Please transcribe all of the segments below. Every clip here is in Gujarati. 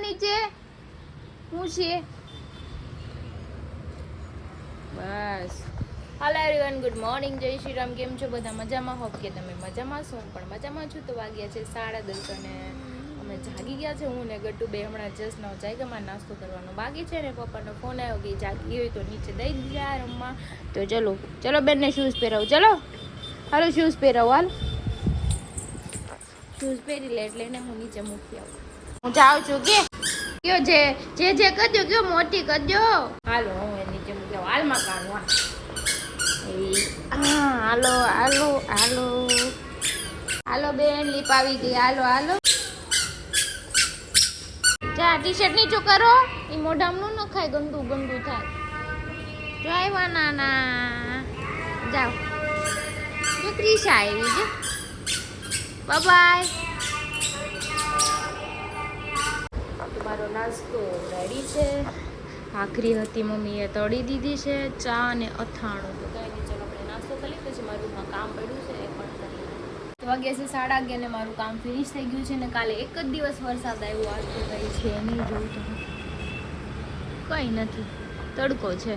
નીચે હું છે બસ. હાલો એવરીવન, ગુડ મોર્નિંગ, જય શ્રી રામ. કેમ છો બધા? મજામાં? હોપ કે તમે મજામાં છો. હું પણ મજામાં છું. તો વાગ્યા છે 10:30 અને અમે જાગી ગયા છે. હું ને ગટ્ટુ બે હમણાં જસ્ટ નો જાગ્યામાં નાસ્તો કરવાનો બાકી છે ને પપ્પાનો ફોન આવ્યો કે જાગી હોય તો નીચે દઈ દીધા રમવા. તો ચલો બેનને શૂઝ પહેરાવું. ચલો હાલો શૂઝ પહેરાવો. હાલ શૂઝ પહેરી લે એટલે એને હું નીચે મૂકી આવું. હું જાઉં છું કે કયો જે કરજો કયો મોટી કરજો. હાલો હું એ નીચે મૂકી આવું. હાલમાં કાઢવા હાલો હાલો હાલો હાલો બેન, લીપ આવી ગઈ. હાલો હાલો જા ટી શર્ટ નીચું કરો. એ મોઢામાં ન નખાય, ગંદુ ગંદુ થાય. જો આવ્યા નાના, જાઓ જો ક્રિશા આવી છે. બાય. મારો નાસ્તો રેડી છે. ભાખરી હતી મમ્મીએ તળી દીધી છે, ચા અને અથાણું. તો કાંઈ નહીં, ચાલો આપણે નાસ્તો કરી પછી મારું કામ પડ્યું છે એ પણ કરી. તો વાગ્યા છે 11:30 ને મારું કામ ફિનિશ થઈ ગયું છે. ને કાલે એક જ દિવસ વરસાદ આવ્યો, આજ તો કંઈ છે નહીં. જોઉં તો કંઈ નથી, તડકો છે.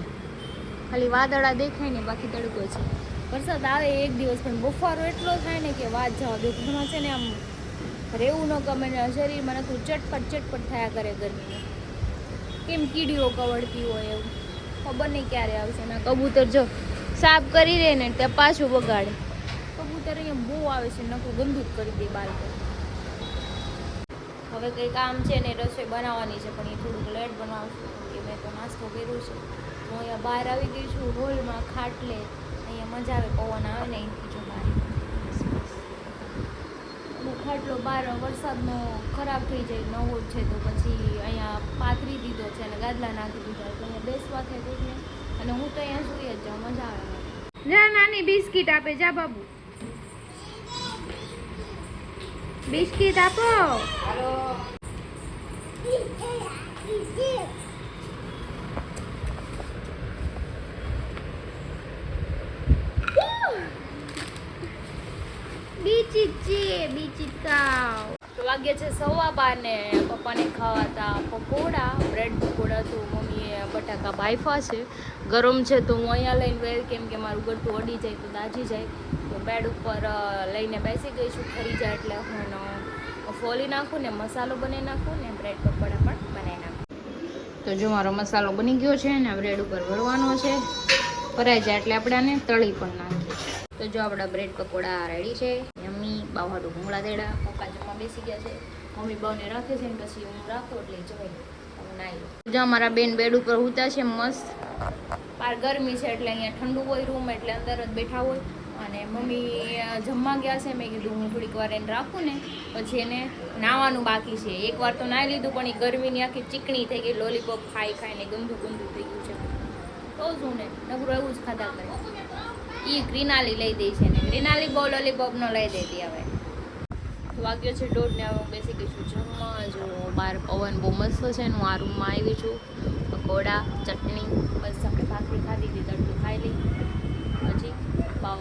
ખાલી વાદળા દેખાય ને બાકી તડકો છે. વરસાદ આવે એક દિવસ પણ બફારો એટલો થાય ને કે વાત જવા દો. ઘરમાં છે ને આમ રહેવું ન ગમે ને શરીરમાં નતું ચટપટ થયા કરે ગરમીને. કેમ કીડીઓ કવડતી હોય એવું ખબર નહીં ક્યારે આવશે. ના કબૂતર જો સાફ કરી રહે ને ત્યાં પાછું બગાડે. કબૂતર અહીંયા બહુ આવે છે, નકું ગંદુ જ કરી દે બાળકો. હવે કંઈ કામ છે ને રસોઈ બનાવવાની છે પણ એ થોડુંક લેટ બનાવશું કે મેં તો નાસ્તો કર્યો છે. હું અહીંયા બહાર આવી ગઈ છું હોલમાં ખાટલે. અહીંયા મજા આવે, પવન આવે ને અહીંથી જો બહાર ખાટલો બહાર વરસાદનો ખરાબ થઈ જાય નવો છે તો પછી અહીંયા પાથરી દીધો છે અને ગાદલા નાખી દીધા એટલે અહીંયા બેસવા થાય કોઈને. અને હું તો અહીંયા સુઈ જ જાઉં, મજા આવે. જા નાની બિસ્કિટ આપે, જા બાબુ બિસ્કિટ આપો. હાલો બીચી ખાવ. તો વાગ્યા છે 12:15 ને પપ્પાને ખાવાતા પકોડા, બ્રેડ પકોડા. તો મમ્મીએ બટાકા બાફા છે, ગરમ છે તો હું અહીંયા લઈને ગઈ કેમ કે મારું ગળતું અડી જાય તો દાજી જાય. તો બેડ ઉપર લઈને બેસી ગઈ છું. ખરી જાય એટલે હું ફોલી નાખું ને મસાલો બનાવી નાખું ને બ્રેડ પકોડા પણ બનાવી નાખું. તો જો મારો મસાલો બની ગયો છે ને બ્રેડ ઉપર ભરવાનો છે. ભરાઈ જાય એટલે આપણે આને તળી પણ નાખીએ. તો જો આપણા બ્રેડ પકોડા રેડી છે. મમ્મી બાવાડું ભૂંગળા દેડા, પપ્પા જમવા બેસી ગયા છે. મમ્મી બાવને રાખે છે ને પછી હું રાખો એટલે જવાય હું નાઈ લઉં. જો અમારા બેન બેડ ઉપર ઉતા છે મસ્ત. બહાર ગરમી છે એટલે અહીંયા ઠંડુ હોય રૂમ એટલે અંદર જ બેઠા હોય. અને મમ્મી જમવા ગયા છે. મેં કીધું હું થોડીક વાર એને રાખું ને પછી એને નાવાનું બાકી છે. એકવાર તો નાહી લીધું પણ એ ગરમીની આખી ચીકણી થઈ ગઈ. લોલીપોપ ખાઈને ગંદુ થઈ ગયું છે. તો શું ને નગરું એવું જ ખાધા કરે. એ ગ્રીનાલી લઈ દઈ છે ને ગ્રીનાલી બહુ લોલીપોપ નો લઈ દેતી. હવે વાગ્યો છે 1:30 ને હવે હું બેસી ગઈ છું જમવા. જો બહાર પવન બહુ મસ્ત છે ને હું આ રૂમમાં આવી છું. પકોડા, ચટણી, બસ આપણે ભાખરી ખાધી હતી, તડકું ખાઈ લઈ. પછી બાવ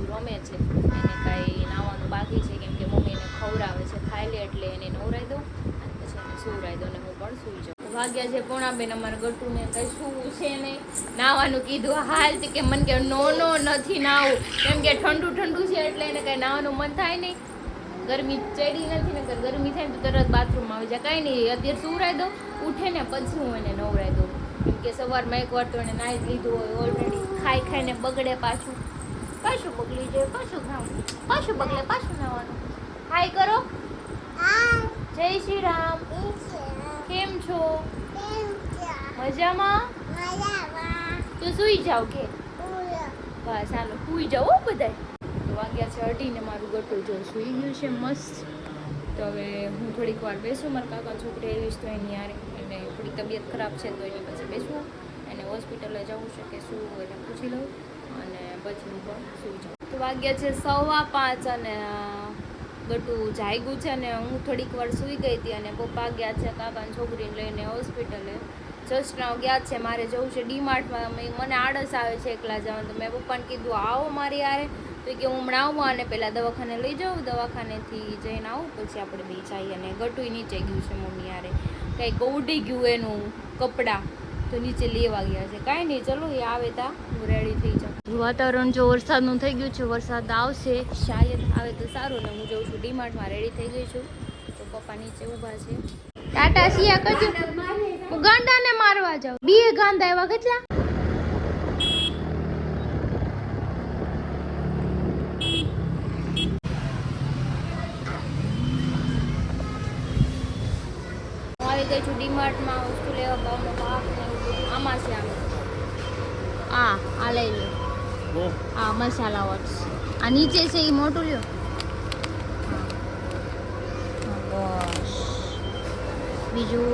રમે છે, એને કાંઈ નાવાનું બાકી છે કેમ કે મમ્મી એને ખવડાવે છે. ખાઈ લે એટલે એને નવરાઈ દઉં અને પછી એને સુવરાઈ દઉં ને હું પણ સૂઈ જાઉં. વાગ્યા છે 9:30. અમારા ગટુને કંઈ શું છે નહીં, નાવાનું કીધું હાલ કે મને કે નો નથી નાવું કેમ કે ઠંડુ છે એટલે એને કાંઈ નાવાનું મન થાય નહીં. ગરમી ચડી નથી ને ગરમી થાય ને તો તરત બાથરૂમમાં આવી જાય. કાંઈ નહીં, અત્યારે સુવરાઈ દઉં, ઉઠે ને પછી હું એને નવરાઈ દઉં કેમ કે સવારમાં એકવાર તો એને નાહી લીધું હોય ઓલરેડી. ખાઈને બગડે પાછું બગડી જાય, પાછું બગડે, પાછું નાવાનું. હાય કરો, જય શ્રી રામ. કેમ છો? મજામાં? તો સુઈ જાવ કે બસ હાલો સુઈ જાવ બધાય. તો વાગ્યા છે 2:30 ને મારું ગટું જો સુઈ ગયું છે મસ્ત. તો હવે હું થોડીક વાર બેસું. મારા કાકા છોકરી આવીશ તો એની યારે એને થોડી તબિયત ખરાબ છે તો એની પછી બેસવું. એને હોસ્પિટલે જવું છે કે શું એને પૂછી લઉં અને પછી હું પણ સુઈ જાઉં. તો વાગ્યા છે 5:15 અને ગટું જાગ્યું છે અને હું થોડીક વાર સૂઈ ગઈ હતી. અને પપ્પા ગયા છે કાકાની છોકરીને લઈને હોસ્પિટલે. જસ્ટનાવ ગયા છે. મારે જવું છે ડીમાર્ટમાં. મને આળસ આવે છે એકલા જવાનું તો મેં પપ્પાને કીધું આવો મારી યારે. તો કે હું હમણાં આવું અને પહેલાં દવાખાને લઈ જાઉં, દવાખાનેથી જઈને આવું પછી આપણે બે જઈએ. અને ગટુય નીચે ગયું છે મમ્મી યારે, કંઈક ઉડી ગયું એનું કપડાં તો નીચે લેવા ગયા છે. કાંઈ નહીં, ચલો એ આવે તા હું રેડી થઈ જાઉં. વાતાવરણ જો વરસાદનું થઈ ગયું છે, વરસાદ આવશે શાયદ, આવે તો સારું. ને હું જઉં છું ડીમાર્ટમાં, રેડી થઈ ગઈ છું. તો પપ્પા નીચે ઊભા છે. ટાટા સિયા કરજો, હું ગાંડાને મારવા જાઉં. બે ગાંડા એવા કેટલા આવી ગઈ છું ડીમાર્ટમાં વસ્તુ લેવા. ભાવનો ભાવ ને એવું બધું આમાં છે. આ લઈ લો, આ મસાલા વોટ્સ. આ નીચે છે એ મોટું લ્યો. બસ બીજું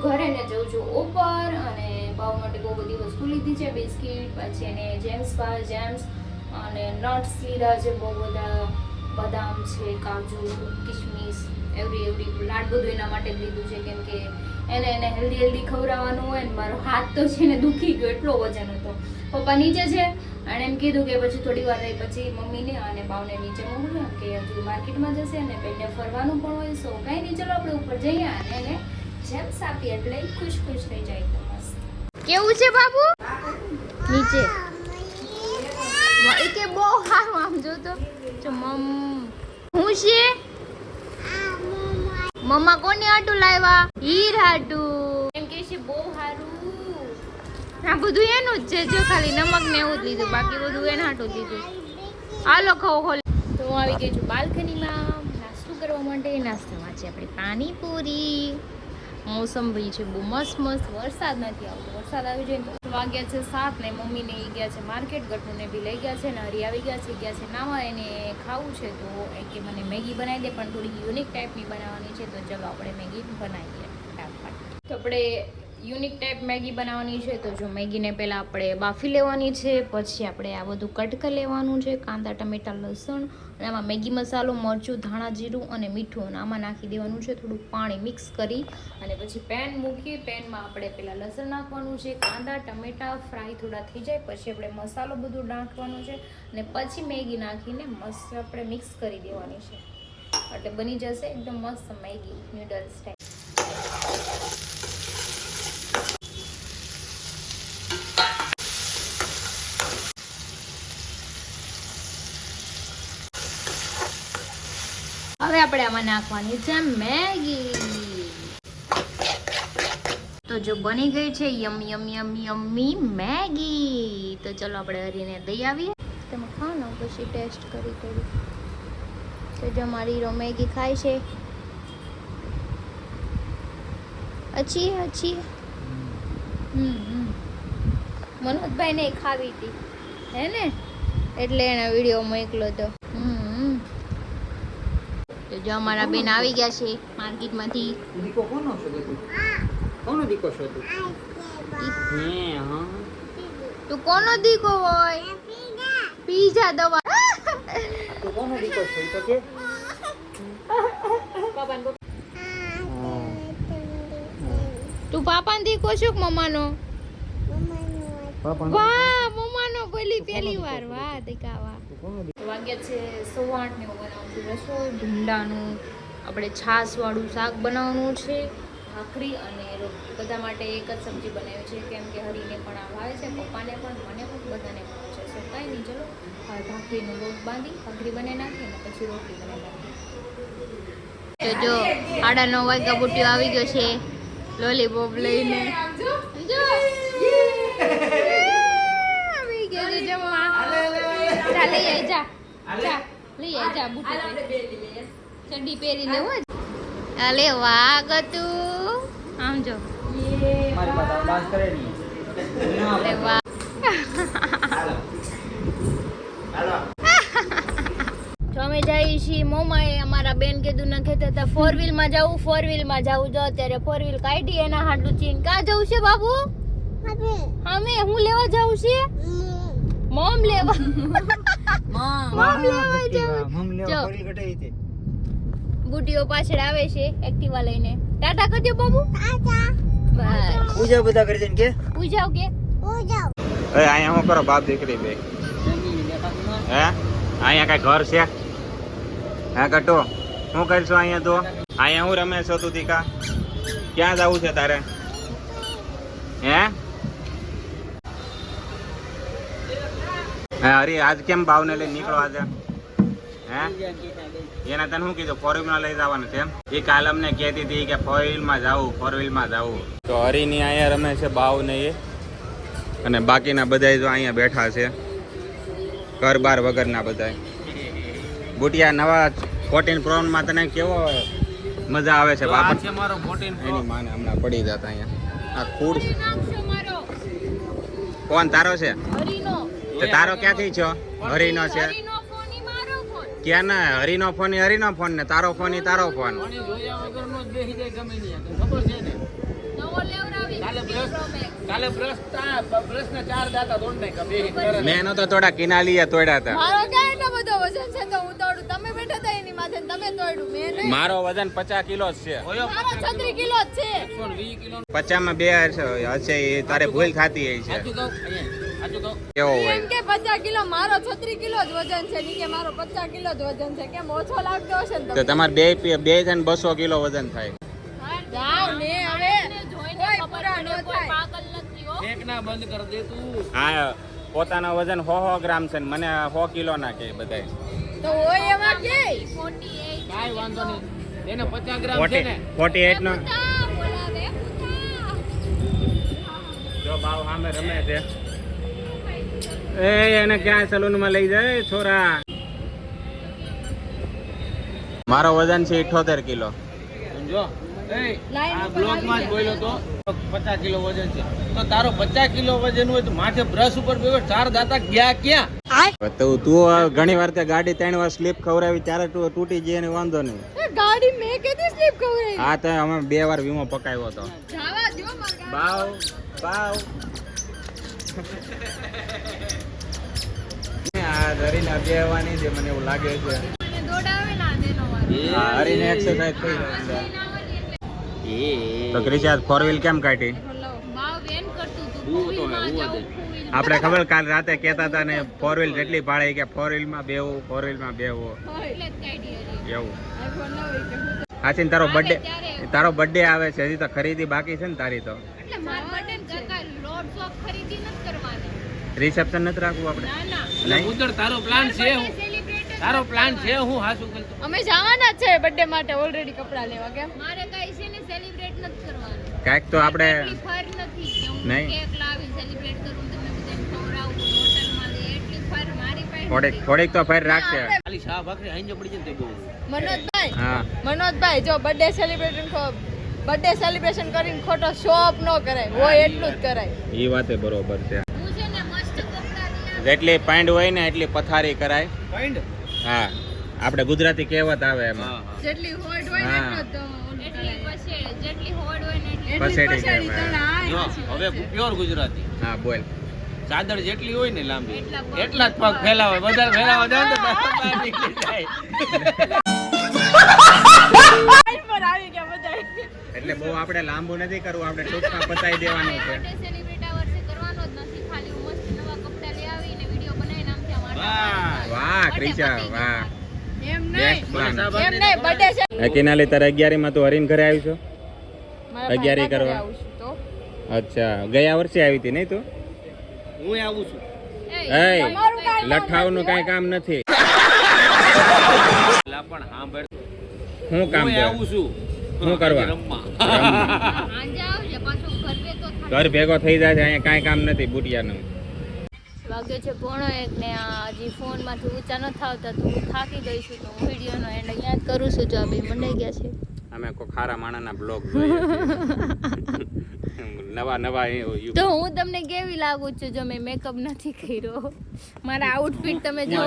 ઘરે ને જઉં છું ઉપર. અને બાવ માટે બહુ બધી વસ્તુ લીધી છે, બિસ્કિટ, પછી એને જેમ્સ બાર જેમ્સ અને નટ્સ લીધા છે બહુ બધા, બદામ છે, કાજુ, કિશમિશ, એવરી લાડ બધું એના માટે જ લીધું છે. કેમ કે એને હેલ્ધી ખવડાવવાનું હોય ને. મારો હાથ તો છે ને દુખી ગયો, એટલો વજન હતો. પપ્પા નીચે છે અને એમ કીધું કે પછી થોડી વાર રહી પછી મમ્મીને અને બાવને નીચે મોકલ્યા કે હજુ માર્કેટમાં જશે ને બેનને ફરવાનું પણ હોય. સો કાંઈ નહીં, ચલો આપણે ઉપર જઈએ અને એને જેમ્સ આપી એટલે ખુશ થઈ જાય. તો મસ્ત કેવું છે બાબુ નીચે કે બહુ સારું. આમ જો તો હું છે મમ્મા કોને આટું લાવ્યા? હીર હાટું. એમ કે છે બહુ સારું. આ બધું એનું જ છે, જો ખાલી નમક ને એવું જ લીધું, બાકી બધું એને હાટું લીધું. હાલો ખાઓ ખોલ. તો હું આવી ગઈ છું બાલ્કનીમાં નાસ્તો કરવા માટે. નાસ્તામાં છે આપણી પાણીપુરી. મોસમ ભાઈ છે બહુ મસ્ત, વરસાદ નથી આવતો. વરસાદ આવી જાય તો વાગ્યા છે 7 ને મમ્મીને એ ગયા છે માર્કેટ, ગટુને બી લઈ ગયા છે ને હરી આવી ગયા છે નાવા. એને ખાવું છે તો એ કે મને મેગી બનાવી દે, પણ થોડી યુનિક ટાઈપની બનાવવાની છે. તો ચલો આપણે મેગી બનાવીએ ફટાફટ. તો આપણે યુનિક ટાઈપ મેગી બનાવવાની છે. તો જો મેગીને પહેલાં આપણે બાફી લેવાની છે, પછી આપણે આ બધું કટ કરી લેવાનું છે, કાંદા, ટમેટા, લસણ, અને આમાં મેગી મસાલો, મરચું, ધાણા, જીરું અને મીઠું, અને આમાં નાખી દેવાનું છે. થોડુંક પાણી મિક્સ કરી અને પછી પેન મૂકી. પેનમાં આપણે પહેલાં લસણ નાખવાનું છે, કાંદા, ટમેટા ફ્રાય થોડા થઈ જાય પછી આપણે મસાલો બધું નાખવાનું છે, અને પછી મેગી નાખીને મસ્ત આપણે મિક્સ કરી દેવાની છે. એટલે બની જશે એકદમ મસ્ત મેગી નૂડલ્સ ટાઈપ. હવે આપણે આમાં નાખવાની છે મેગી. તો જો બની ગઈ છે યમ્મી મેગી. તો ચલો આપણે હરીને દઈ આવીએ. તમે ખાઓ ને પછી ટેસ્ટ કરી. તો જો મારી હીરો મેગી ખાય છે. અચ્છી મનોજભાઈને ખાવી હતી હે ને, એટલે એના વિડીયો મોકલો તો. તો જો અમારા બેન આવી ગયા છે માર્કેટમાંથી. દીકો કોનો છો તું? કોનો દીકો છો તું? તું કોનો દીકો હોય? પીઝા દવા. તું કોનો દીકો છો તો કે? તું પાપાનો દીકો છો કે મમ્માનો? વાહ, મમ્માનો બોલી પહેલી વાર. વાહ દીકા વાહ. વાગ્યા છે 8:15 ને હું બનાવું છું રસોઈ. ભીંડાનું આપણે છાશવાળું શાક બનાવવાનું છે, ભાખરી અને રોટલી. બધા માટે એક જ સબ્જી બનાવી છે, કેમ કે હરીને પણ આ ભાવે છે, પપ્પાને પણ, મને પણ, બધાને ભાવે છે. સો કાંઈ નહીં, ચલો હવે ભાખરીનો લોટ બાંધી ભાખરી બનાવી નાખીએ અને પછી રોટલી બનાવી નાખીએ. જો 9:30 વાગ્યા બુટ્ટીઓ આવી ગયો છે લોલીપોપ લઈને. જો આવી ગયો છે જમવા. જા લઈ આય, જા લઈ આય, જા બુટ્ટી ચડ્ડી પહેરી લેવું. અલે વાહ ગતું, આમ જો મારી પાસે ડાન્સ કરે ની. અરે વાહ. તો અમે જઈએ છીએ મોમાએ. અમારા બેન કીધું ના કહેતા હતા 4 વ્હીલમાં જવું, 4 વ્હીલમાં જવું. જો અત્યારે 4 વ્હીલ કાઢી એના હાટું ચીન. કા જવું છે બાબુ? અમે હું લેવા જાઉં છે મોમ લેવા મમ લેવા જાઉં. જો. ફરી કટાઈ હતી. બુટીઓ પાછળ આવે છે એક્ટિવા લઈને. ટાટા કરજો બાબુ. બસ પૂજા બધા કરી દે ને કે પૂજાવ કે એ અહીંયા શું કરો બાપ દીકરી બે હે અહીંયા કઈ ઘર છે હે કટો શું કરશો અહીંયા તો અહીંયા હું રમે છો તું તીકા ક્યાં જવું છે તારે હે અરે આજ કેમ ભાવને લઈને નીકળો આજે હે એના તને શું કીધું 4 વ્હીલમાં લઈ જવાનું છે એમ એ કાલ અમને કહેતી હતી કે 4 વ્હીલમાં જવું 4 વ્હીલમાં જવું તો હરીની અહીંયા રમે છે બાવ ને એ અને બાકીના બધા જો અહીંયા બેઠા છે ઘર બાર વગરના બધા બુટિયા નવા 14 પ્રોમાં તને કેવો મજા આવે છે બાપા છે મારો 14 એની માને હમણાં પડી જતા અહીંયા આ ખૂડ નાખશો મારો ફોન તારો છે હરીનો તો તારો ક્યાંથી છો હરીનો છે હરીનો ફોન ઈ મારો ફોન ક્યાં ના હરીનો ફોન ઈ હરીનો ફોન ને તારો ફોન ઈ તારો ફોન પાણી જોયા વગરનો જ બેસી જાય ગમે નહીં ખબર છે ને નવો લેવડાવી કાલે દીધી બ્રશ Pro Max. કાલે બ્રશ ના 4 દાંતા તોડ નાખ્યા બેહી તરત. મેં નતો થોડા કિનાલીએ તોડ્યા હતા મારો ક્યાં એટલો બધો વજન છે તો હું તોડું તમે બેઠા હતા એની માથે ને તમે તોડ્યું મેં નહીં મારો વજન 50 કિલો જ છે ઓયો મારો 36 કિલો જ છે 120 કિલો 50 માં 2 હશે એ તારે ભૂલ થતી હોય છે સાચું કહું અહીંયા સાચું કહું કેવો એમ હોય કે 50 કિલો મારો 36 કિલો જ વજન છે ની કે મારો 50 કિલો જ વજન છે કેમ ઓછો લાગતો હશે ને તો તમારે બે છે ને 200 કિલો વજન થાય જાવ ને હવે જોઈને ખબર પડે કોઈ પાગલ નથી હો એક ના બંધ કર દે તું હા પોતાનો વજન 100 ગ્રામ છે ને મને 100 કિલો ના કે બધાય તો હોય એવા કે 48 કાઈ વાંધો નહીં એને 50 ગ્રામ છે ને 48 નો બોલાવે જો ભાવ સામે રમે છે એ એને ક્યાં સલૂન માં લઈ જાય છોરા મારો વજન છે 78 કિલો સમજો એ લાઈન આ ઉપર બ્લોક આવી માં જ જાય. બોલ્યો તો 50 કિલો વજન છે તો તારો 50 કિલો વજન હોય તો માથે બ્રશ ઉપર બેસો 4 દાંતા ગયા ક્યાં તો તું ઘણી વાર તે ગાડી 3 વાર સ્લીપ ખવડાવી ત્યારે તૂટી જાય ને વાંધો નહીં ગાડી મેં કેદી સ્લીપ કવરાઈ હા તો અમે 2 વાર વીમો પકાવ્યો હતો જાવા દો માર ગાડી બાવ બાવ આ ધરીને બેહવાની છે મને એવું લાગે છે મને દોડાવે ના દેનો વાર હા, હરીને એક્સરસાઇઝ થઈ જાય છે તો ક્રિશાદ 4 વ્હીલ કેમ કાઢી ભાવ વેન કરતું તું હું તો ટુ હું વ્હીલમાં હતો. જાઉં, ટુ વ્હીલ આપણે ખબર કાલ રાતે કહેતા હતા ને 4 વ્હીલ જેટલી ભાડે કે 4 વ્હીલમાં બેવું 4 વ્હીલમાં બેવું એટલે જ કાઢી હરી એવું આઈફોન ન હોય કે હું તો- હાચીને તારો આવે બર્થડે ત્યારે. તારો બર્થડે આવે છે હજી તો ખરીદી બાકી છે ને તારી તો એટલે માર બર્થડે કાકા લોટ શોપ ખરીદી નથી કરવાની રિસેપ્શન નથી રાખવું આપણે ના ના એટલે નહીં ઉદર તારો પ્લાન છે હું સેલિબ્રેટ તારો પ્લાન છે હું હાસું કરતો અમે જવાના જ છે બર્થડે માટે ઓલરેડી કપડા લેવા કેમ મારે કઈ છે ને સેલિબ્રેટ નથી કરવાનું કાંઈક તો આપણે એટલી ફર નથી કે હું નહીં. કેક લાવી સેલિબ્રેટ કરું તમે બધાને ખવડાવું હોટલમાં લે એટલી ફર મારી પાસે થોડીક નથી. થોડીક તો ફેર રાખશે ખાલી શાહ ભાખરી હાંજે પડી જાય ને તે બહુ મનોજભાઈ હા મનોજભાઈ જો બર્થડે સેલિબ્રેશન કરીને ખોટો શો ઓફ ન કરાય હોય એટલું જ કરાય એ વાતે બરોબર છે હું છે ને મસ્ત કપડા લઈ જેટલી પાઇન્ડ હોય ને એટલી પથારી કરાય કાઈન્ડ હા આપણે ગુજરાતી કહેવત આવે એમાં હા હા જેટલી હોડ હોય હા. ને એટલી પછેડી જેટલી હોડ હોય ને એટલી પછેડી કહેવાય. જો હવે પ્યોર ગુજરાતી હા બોલ ચાદર જેટલી હોય ને લાંબી એટલા પગ. એટલા જ પગ ફેલાવે વધારે ફેલાવા જાવ તો બહાર નીકળી જાય પર આવી ગયા બધા એટલે બહુ આપણે લાંબુ નથી કરવું આપણે ટૂંકમાં પતાવી દેવાનું છે બર્થડે સેલિબ્રેટ આ વર્ષે કરવાનો જ નથી ખાલી હું મસ્ત નવા કપડા લઈ આવીને વિડિયો બનાવીને આમ ત્યાં વાહ. વાહ ક્રિશા વાહ એમ બેસ્ટ પ્લાન એમ નહીં બર્થડે છે કિનાલી તારે 11 માં તું હરીન ઘરે આવી છો મારા 11 ભાઈના ઘરે કરવા. આવું છું તો અચ્છા ગયા વર્ષે આવી હતી નહીં તું હું આવું છું એ તમારું કાંઈ લઠાવનું કાંઈ કામ નથી લા પણ સાંભળ શું કામ હું છે આવું છું શું કરવા? રમવા સાંજે આવજે પાછો ઘર ભેગો થાય ઘર ભેગો થઈ જાય છે અહીંયા કાંઈ કામ નથી બુટિયાનું વાગ્યો છે 1:30 ને આ હજી ફોનમાંથી ઊંચા નથી આવતા તો હું થાકી ગઈ છું તો હું વિડીયોનો એન્ડ અહીંયા જ કરું છું જો આ બે મંડાઈ ગયા છે અમે કોઈ ખારા માણાના બ્લોગ જોઈએ નવા નવા તો હું તમને કેવી લાગુ છું જો મેં મેકઅપ નથી કર્યો મારા આઉટફિટ તમે જો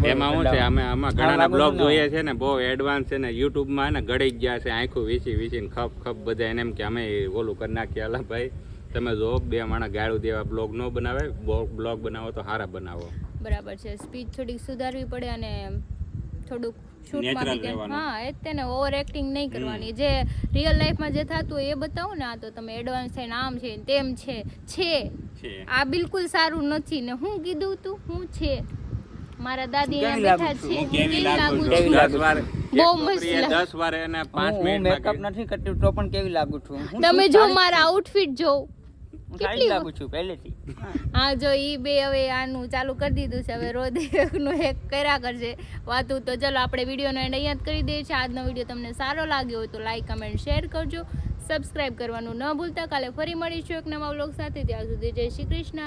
એમાં શું છે અમે આમાં ઘણાના બ્લોગ જોઈએ છે ને બહુ એડવાન્સ છે ને યુટ્યુબમાં ને ગળી જ ગયા છે આંખું વીસી વીસીને ખપ ખપ બધા એને એમ કે અમે ઓલું કરી નાખીએ અલા ભાઈ તમે જો બે માણસ ગાળું દેવા બ્લોગ ન બનાવે, બ્લોગ બનાવો તો સારા બનાવો. બરાબર છે. સ્પીચ થોડીક સુધારવી પડે અને થોડુંક શૂટમાં Natural બી રહેવાનું. હા એ જ તેને ઓવર એક્ટિંગ નહીં કરવાની. જે રિયલ લાઈફમાં જે થતું હોય એ બતાવો ને. આ તો તમે એડવાન્સ થઈને આમ છે ને તેમ છે. આ બિલકુલ સારું નથી ને. હું કીધું તું હું છે મારા દાદી અહીંયા બેઠા છે. હું કેવી લાગુ છું? કેવી 10 વાર બહુ એક મસ્ત છોકરીએ લાગે. 10 વાર એને 5 હું મિનિટમાં મેકઅપ નથી કરતી તો પણ કેવી લાગુ છું? હું તમે શું જો સારી- મારા આઉટફિટ જોઉં હું કેટલી સારી લાગુ છું પહેલેથી. હા જો ઈ બે હવે આનું ચાલુ કરી દીધું છે. હવે રોજ એકનું એક કર્યા કરશે વાતું. તો ચલો આપણે વિડીયોનો એન્ડ અહીંયા જ કરી દઈએ છીએ. આજનો વિડીયો તમને સારો લાગ્યો હોય તો લાઈક કમેન્ટ શેર કરજો, સબસ્ક્રાઇબ કરવાનું ન ભૂલતા. કાલે ફરી મળીશું એક નવા વ્લોગ સાથે. ત્યાં સુધી જય શ્રી કૃષ્ણ.